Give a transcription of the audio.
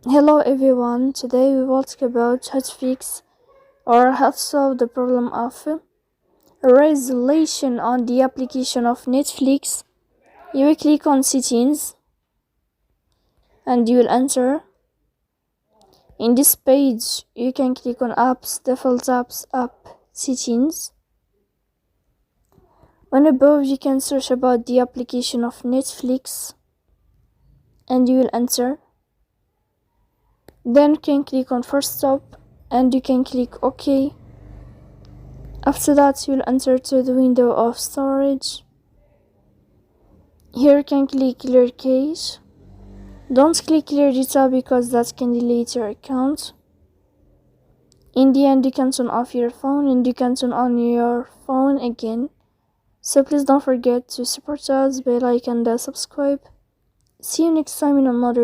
Hello everyone, today we will talk about how to fix or how to solve the problem of resolution on the application of Netflix. You will click on settings and you will enter. In this page you can click on apps, default apps, app settings. On above you can search about the application of Netflix and you will enter. Then you can click on first stop and you can click OK. After that you'll enter to the window of storage. Here you can click clear cache. Don't click clear data because that can delete your account. In the end you can turn off your phone and you can turn on your phone again. So please don't forget to support us by like and subscribe. See you next time in another